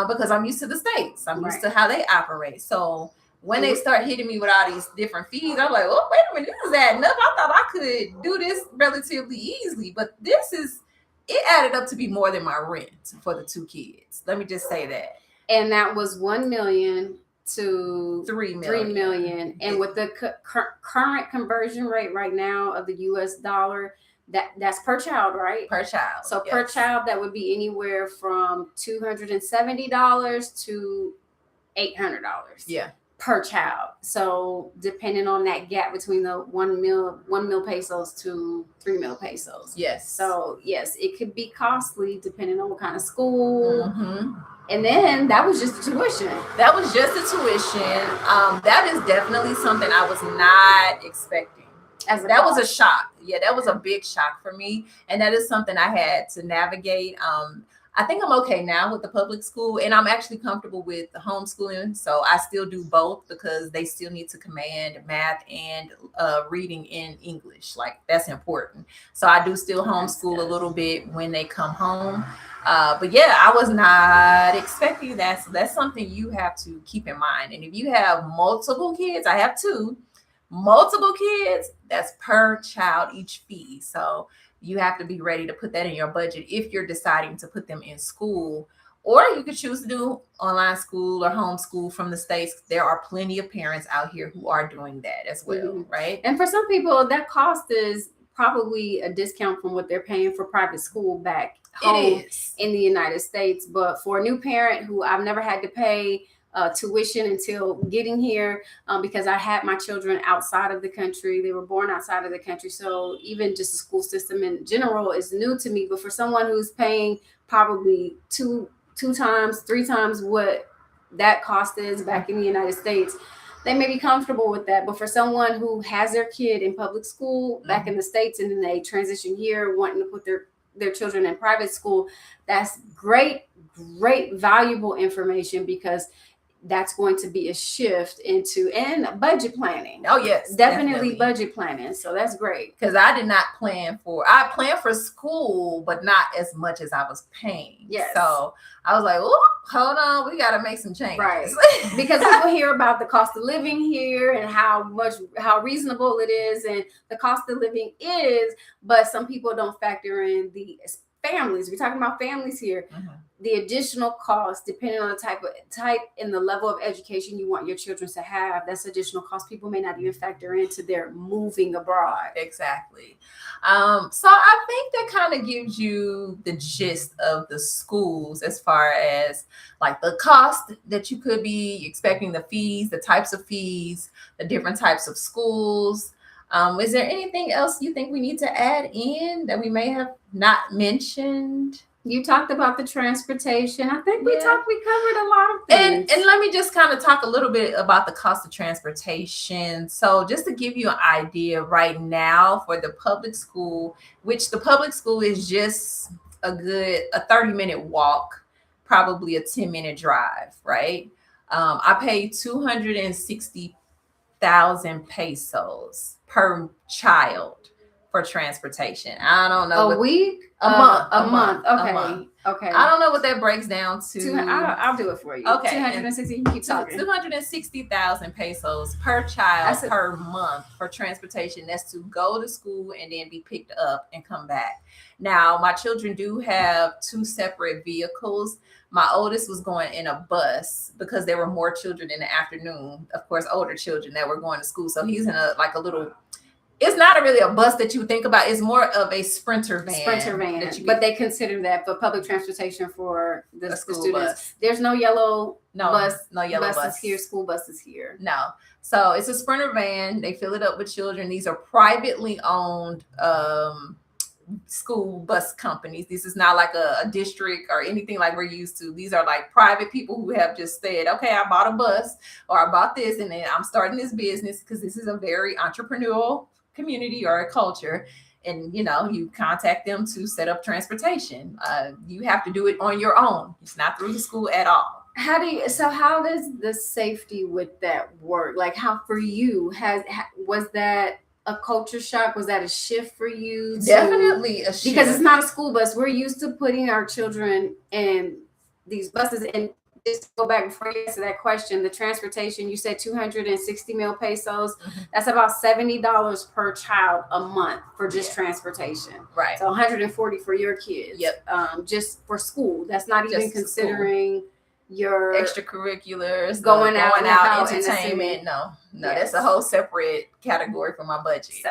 because I'm used to the States. I'm used to how they operate. So when they start hitting me with all these different fees, I'm like, oh, wait a minute, this is adding up. I thought I could do this relatively easily, but it added up to be more than my rent for the 2 kids. Let me just say that. And that was 1 million to 3 million. And with the current conversion rate right now of the US dollar, that's per child, right? Per child. So per child, that would be anywhere from $270 to $800. Yeah. Per child. So depending on that gap between the 1 mil pesos to 3 mil pesos. Yes. So yes, it could be costly depending on what kind of school. And then that was just the tuition. That was just the tuition. That is definitely something I was not expecting. That was a shock. Yeah, that was a big shock for me. And that is something I had to navigate. I think I'm okay now with the public school, and I'm actually comfortable with the homeschooling. So I still do both because they still need to command math and reading in English. Like that's important. So I do still homeschool a little bit when they come home. But yeah, I was not expecting that. So that's something you have to keep in mind. And if you have multiple kids, I have two, multiple kids, that's per child each fee. So you have to be ready to put that in your budget if you're deciding to put them in school. Or you could choose to do online school or homeschool from the States. There are plenty of parents out here who are doing that as well, right? And for some people, that cost is probably a discount from what they're paying for private school back home in the United States. But for a new parent who I've never had to pay tuition until getting here, because I had my children outside of the country. They were born outside of the country. So even just the school system in general is new to me. But for someone who's paying probably two times, three times what that cost is back in the United States, they may be comfortable with that. But for someone who has their kid in public school back in the States and then they transition here wanting to put their children in private school, that's great, valuable information, because that's going to be a shift into and budget planning. Oh yes, definitely budget planning. So that's great, because I did not I planned for school, but not as much as I was paying. Yes. So I was like, oh, hold on, we got to make some changes. Right. Because people hear about the cost of living here and how reasonable it is, and the cost of living is, but some people don't factor in the families. We're talking about families here. The additional cost, depending on the type and the level of education you want your children to have, that's additional cost people may not even factor into their moving abroad. Exactly. So I think that kind of gives you the gist of the schools as far as like the cost that you could be expecting, the fees, the types of fees, the different types of schools. Is there anything else you think we need to add in that we may have not mentioned? You talked about the transportation. I think we covered a lot of things. And let me just kind of talk a little bit about the cost of transportation. So just to give you an idea right now for the public school, which the public school is just a 30-minute walk, probably a 10-minute drive, right? I pay 260,000 pesos per child for transportation. I don't know. A week? A month. Okay. A month. Okay. I don't know what that breaks down to. I'll do it for you. Okay. 260. You keep talking. 260,000 pesos per child per month for transportation. That's to go to school and then be picked up and come back. Now, my children do have two separate vehicles. My oldest was going in a bus because there were more children in the afternoon. Of course, older children that were going to school. So he's in a little. It's not really a bus that you think about. It's more of a sprinter van. But they consider that for public transportation for the students. Bus. There's no yellow bus. No yellow buses here. School buses here. No. So it's a sprinter van. They fill it up with children. These are privately owned school bus companies. This is not like a district or anything like we're used to. These are like private people who have just said, okay, I bought a bus or I bought this and then I'm starting this business because this is a very entrepreneurial community or a culture. And, you contact them to set up transportation. You have to do it on your own. It's not through the school at all. How does the safety with that work? Like how for you, was that a culture shock? Was that a shift for you? Definitely a shift. Because it's not a school bus. We're used to putting our children in these buses. And just to go back before you answer that question, the transportation, you said 260 mil pesos. Mm-hmm. That's about $70 per child a month for just transportation. Right. So 140 for your kids. Yep. Just for school. That's not even considering your extracurriculars, going out entertainment. No, yes. That's a whole separate category for my budget. So,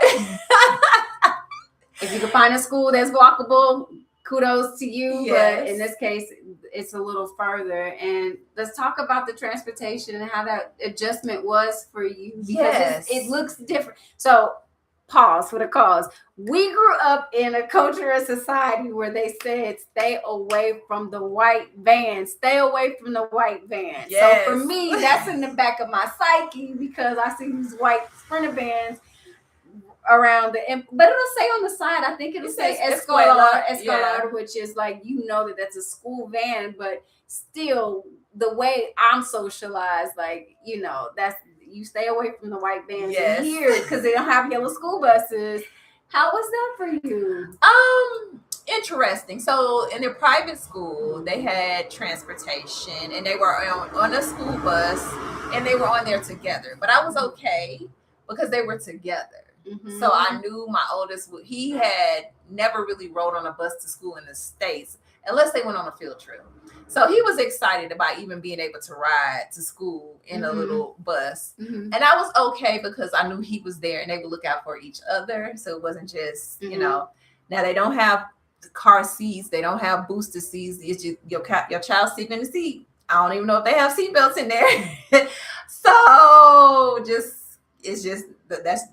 if you can find a school that's walkable, kudos to you. Yes. But in this case, it's a little further. And let's talk about the transportation and how that adjustment was for you, because it looks different. So pause for the cause. We grew up in a culture and society where they said, stay away from the white van. Stay away from the white van. Yes. So for me, that's in the back of my psyche, because I see these white sprinter vans around but it'll say on the side, I think it'll say Escolar, which is like, that that's a school van, but still the way I'm socialized, like, that's, you stay away from the white vans in here because they don't have yellow school buses. How was that for you? Interesting. So in their private school, they had transportation, and they were on a school bus, and they were on there together. But I was okay because they were together. Mm-hmm. So I knew my oldest, he had never really rode on a bus to school in the States unless they went on a field trip. So he was excited about even being able to ride to school in a little bus. Mm-hmm. And I was okay because I knew he was there and they would look out for each other. So it wasn't just, now they don't have car seats. They don't have booster seats. It's just your child sitting in the seat. I don't even know if they have seat belts in there. So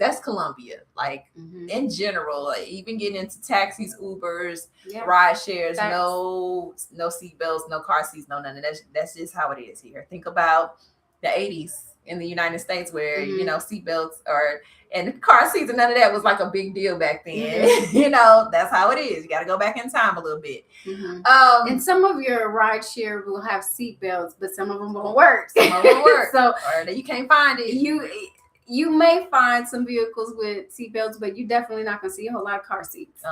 that's Colombia. Like in general, like even getting into taxis, Ubers, ride shares, no seat belts, no car seats, no none of that. That's just how it is here. Think about the 80s in the United States where seat belts and car seats and none of that was like a big deal back then. That's how it is. You got to go back in time a little bit. And some of your ride share will have seat belts, but some of them won't work. So or you can't find it. You may find some vehicles with seatbelts, but you're definitely not going to see a whole lot of car seats.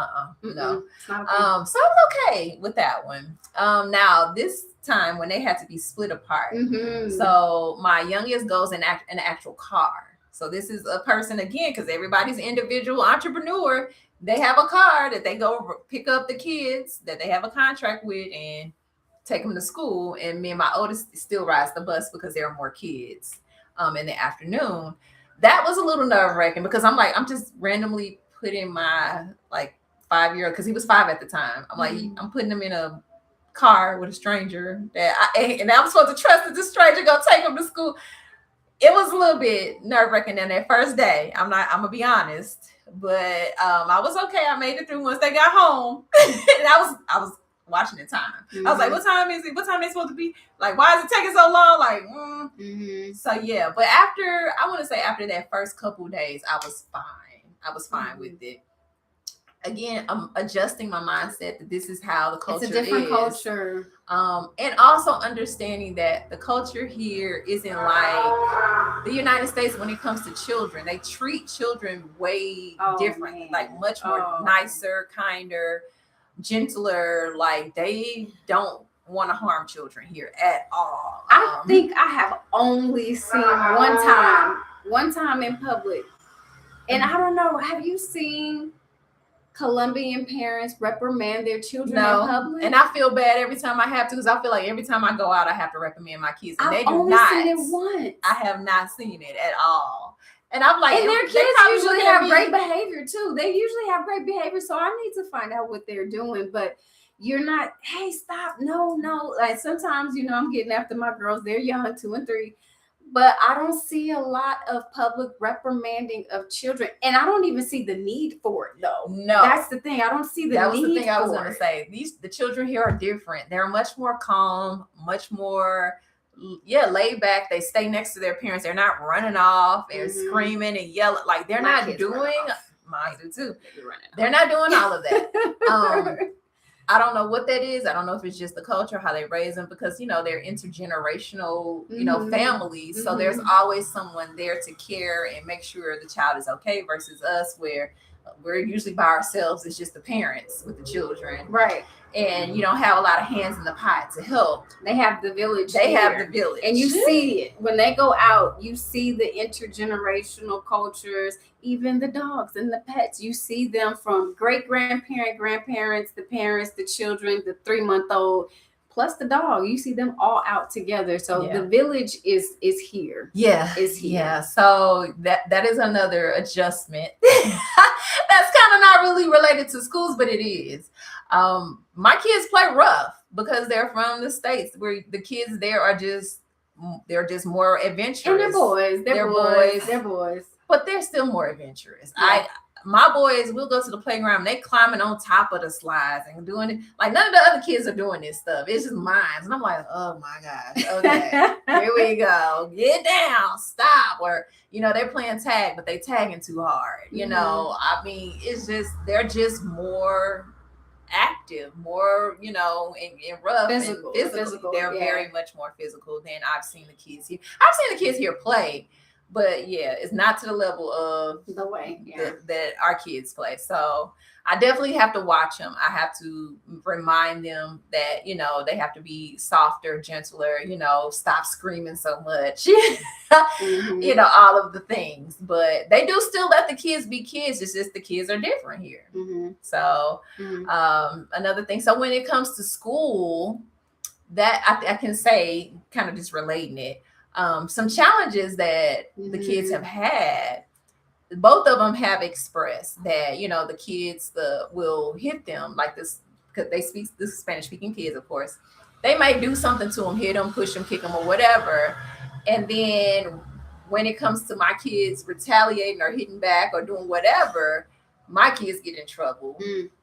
No. So I was okay with that one. Now this time when they had to be split apart. So my youngest goes in an actual car. So this is a person again, because everybody's individual entrepreneur. They have a car that they go pick up the kids that they have a contract with and take them to school. And me and my oldest still rides the bus because there are more kids in the afternoon. That was a little nerve-wracking because I'm just randomly putting my 5-year-old, because he was 5 at the time. I'm like, I'm putting him in a car with a stranger and I'm supposed to trust that this stranger gonna take him to school. It was a little bit nerve-wracking in that first day. I'm gonna be honest, but I was okay. I made it through once they got home, and I was watching the time. I was like, what time is it? What time are they supposed to be? Like, why is it taking so long? So yeah, but after that first couple days, I was fine with it. Again, I'm adjusting my mindset that this is how the culture is. It's a different culture. And also understanding that the culture here isn't like the United States when it comes to children. They treat children way different, like much more nicer, kinder, gentler. Like they don't want to harm children here at all. I think I have only seen one time in public, and I don't know. Have you seen Colombian parents reprimand their children in public? And I feel bad every time I have to, because I feel like every time I go out, I have to reprimand my kids, and I've only seen it once. I have not seen it at all. And I'm like, and their kids usually have great behavior too. They usually have great behavior. So I need to find out what they're doing. But you're not, hey, stop. No. Like sometimes, I'm getting after my girls. They're young, 2 and 3. But I don't see a lot of public reprimanding of children. And I don't even see the need for it, though. No. That's the thing. I don't see the need for it. That was the thing I was going to say. The children here are different. They're much more calm, much more laid back. They stay next to their parents. They're not running off and screaming and yelling. Like they're not doing. Mine do too. They're not doing all of that. I don't know what that is. I don't know if it's just the culture, how they raise them, because they're intergenerational, families. So there's always someone there to care and make sure the child is okay. Versus us, where we're usually by ourselves. It's just the parents with the children, right? And you don't have a lot of hands in the pot to help. They have the village. And you see it when they go out. You see the intergenerational cultures, even the dogs and the pets. You see them from great grandparents, the parents, the children, the 3-month-old, plus the dog. You see them all out together. So the village is here. Is here. Yeah. So that is another adjustment. That's kind of not really related to schools, but it is. My kids play rough because they're from the States, where the kids there are just more adventurous. And they're boys. They're boys. But they're still more adventurous. my boys will go to the playground, they climbing on top of the slides and doing it. Like none of the other kids are doing this stuff. It's just mine. And I'm like, oh my gosh, okay, here we go. Get down, stop. Or, they're playing tag, but they tagging too hard. I mean, it's just, they're just more active, more, and rough physical, and physical. They're very much more physical than I've seen the kids here. I've seen the kids here play, but yeah, it's not to the level of the way that our kids play. So I definitely have to watch them. I have to remind them that, they have to be softer, gentler, stop screaming so much, all of the things. But they do still let the kids be kids. It's just the kids are different here. So another thing. So when it comes to school, that I can say, kind of just relating it, some challenges that the kids have had. Both of them have expressed that, the kids will hit them like this, because they speak this Spanish speaking kids, of course. They might do something to them, hit them, push them, kick them, or whatever. And then when it comes to my kids retaliating or hitting back or doing whatever, my kids get in trouble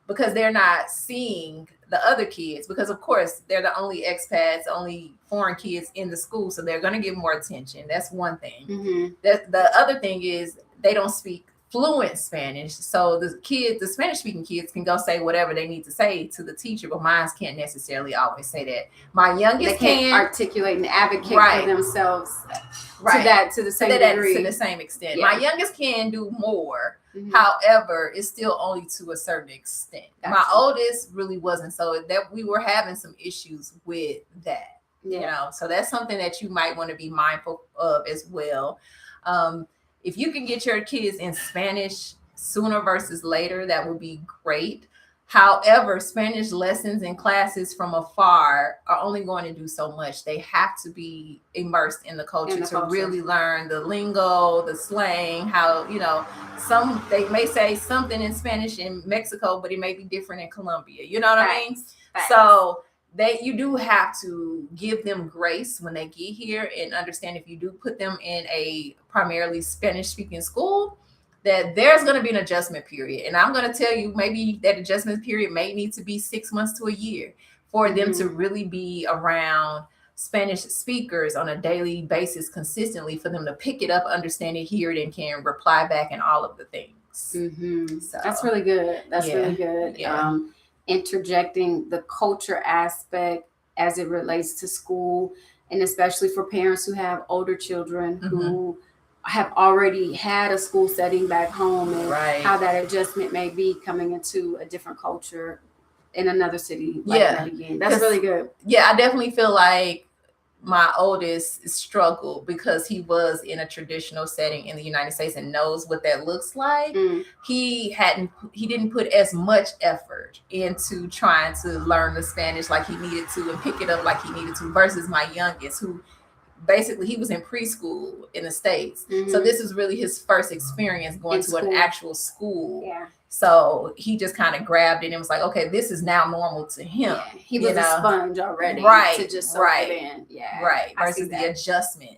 because they're not seeing the other kids, because of course they're the only expats, only foreign kids in the school. So they're going to get more attention. That's one thing. The other thing is, they don't speak fluent Spanish. So the Spanish speaking kids can go say whatever they need to say to the teacher, but mine can't necessarily always say that. My youngest can articulate and advocate for themselves to the same degree. To the same extent. My youngest can do more. However, it's still only to a certain extent. Gotcha. My oldest really wasn't. So that we were having some issues with that. So that's something that you might want to be mindful of as well. If you can get your kids in Spanish sooner versus later, that would be great. However, Spanish lessons and classes from afar are only going to do so much. They have to be immersed in the culture to really learn the lingo, the slang, how, they may say something in Spanish in Mexico, but it may be different in Colombia. You know what I mean? So you do have to give them grace when they get here, and understand if you do put them in a primarily Spanish speaking school, that there's going to be an adjustment period. And I'm going to tell you, maybe that adjustment period may need to be 6 months to a year for them to really be around Spanish speakers on a daily basis consistently, for them to pick it up, understand it, hear it, and can reply back and all of the things. So that's really good. Really good. Interjecting the culture aspect as it relates to school, and especially for parents who have older children who have already had a school setting back home, and how that adjustment may be coming into a different culture in another city like Medellín. That's really good. I definitely feel like my oldest struggled because he was in a traditional setting in the United States and knows what that looks like. He didn't put as much effort into trying to learn the Spanish like he needed to and pick it up like he needed to, versus my youngest, who basically he was in preschool in the States. So this is really his first experience going to an actual school. So he just kind of grabbed it and was like, okay, this is now normal to him. He was a sponge already to just soak it in. Versus the adjustment,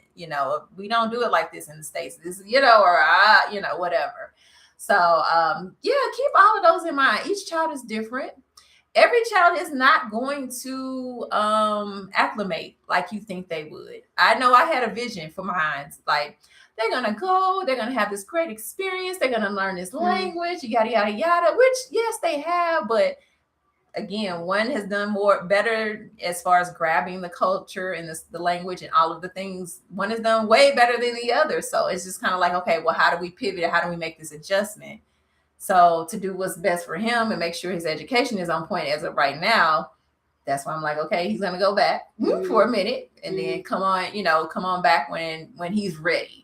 we don't do it like this in the States. This is, or whatever. So keep all of those in mind. Each child is different. Every child is not going to acclimate like you think they would. I know I had a vision for mine, like, they're going to go, they're going to have this great experience, they're going to learn this language, yada, yada, yada, which, yes, they have. But again, one has done better as far as grabbing the culture and the language and all of the things. One has done way better than the other. So it's just kind of like, okay, well, how do we pivot? How do we make this adjustment? So to do what's best for him and make sure his education is on point as of right now, that's why I'm like, okay, he's going to go back for a minute and then come on back when he's ready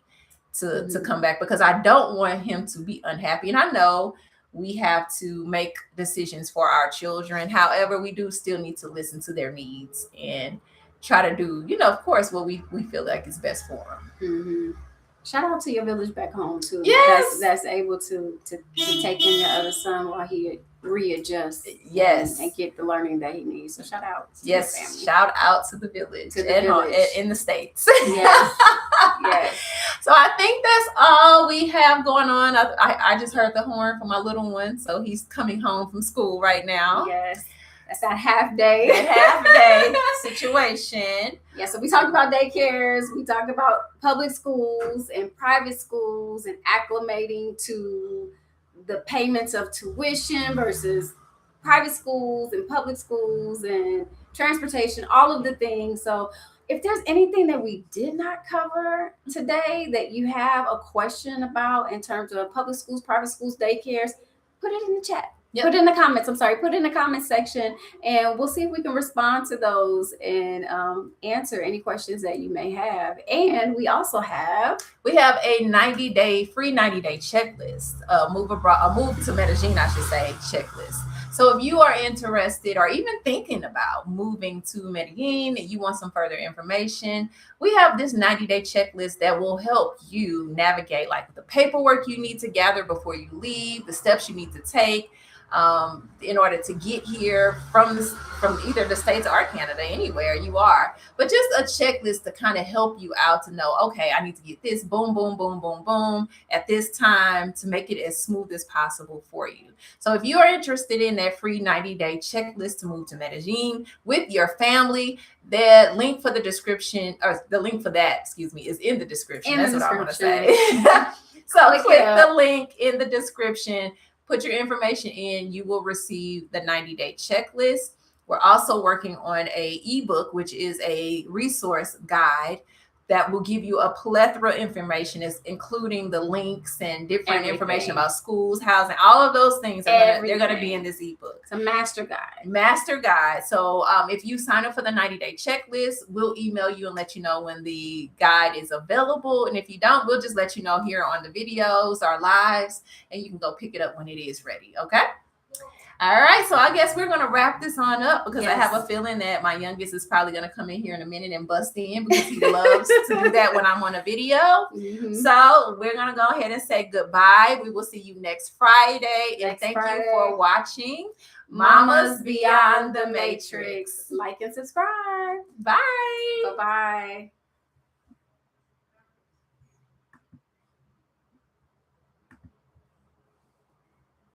to come back, because I don't want him to be unhappy. And I know we have to make decisions for our children. However, we do still need to listen to their needs and try to do, of course, what we feel like is best for them. Shout out to your village back home too. Yes, that's able to take in your other son while he readjusts. Yes, and get the learning that he needs. So shout out. To your family. Shout out to the village in the States. Yes. Yes. So I think that's all we have going on. I just heard the horn from my little one, so he's coming home from school right now. Yes. That's that half day. That half day situation. Yeah, so we talked about daycares, we talked about public schools and private schools and acclimating to the payments of tuition versus private schools and public schools and transportation, all of the things. So if there's anything that we did not cover today that you have a question about in terms of public schools, private schools, daycares, put it in the chat. Yep. Put it in the comments. Put it in the comment section, and we'll see if we can respond to those and answer any questions that you may have. And we also have a 90-day free 90-day checklist, move to Medellín, I should say, checklist. So if you are interested or even thinking about moving to Medellín and you want some further information, we have this 90-day checklist that will help you navigate like the paperwork you need to gather before you leave, the steps you need to take in order to get here from either the States or Canada, anywhere you are. But just a checklist to kind of help you out to know, okay, I need to get this, boom, boom, boom, boom, boom, at this time to make it as smooth as possible for you. So if you are interested in that free 90-day checklist to move to Medellín with your family, the link for the description, or the link for that, is in the description. That's what I want to say. So click the link in the description. Put your information in, you will receive the 90-day checklist. We're also working on a ebook, which is a resource guide that will give you a plethora of information, including the links and different information about schools, housing, all of those things. They're going to be in this ebook. It's a master guide. So if you sign up for the 90-day checklist, we'll email you and let you know when the guide is available. And if you don't, we'll just let you know here on the videos, our lives, and you can go pick it up when it is ready. Okay? All right, so I guess we're going to wrap this on up because I have a feeling that my youngest is probably going to come in here in a minute and bust in because he loves to do that when I'm on a video. Mm-hmm. So we're going to go ahead and say goodbye. We will see you next Friday. And thank you for watching Mamas Beyond the Matrix. Like and subscribe. Bye. Bye-bye.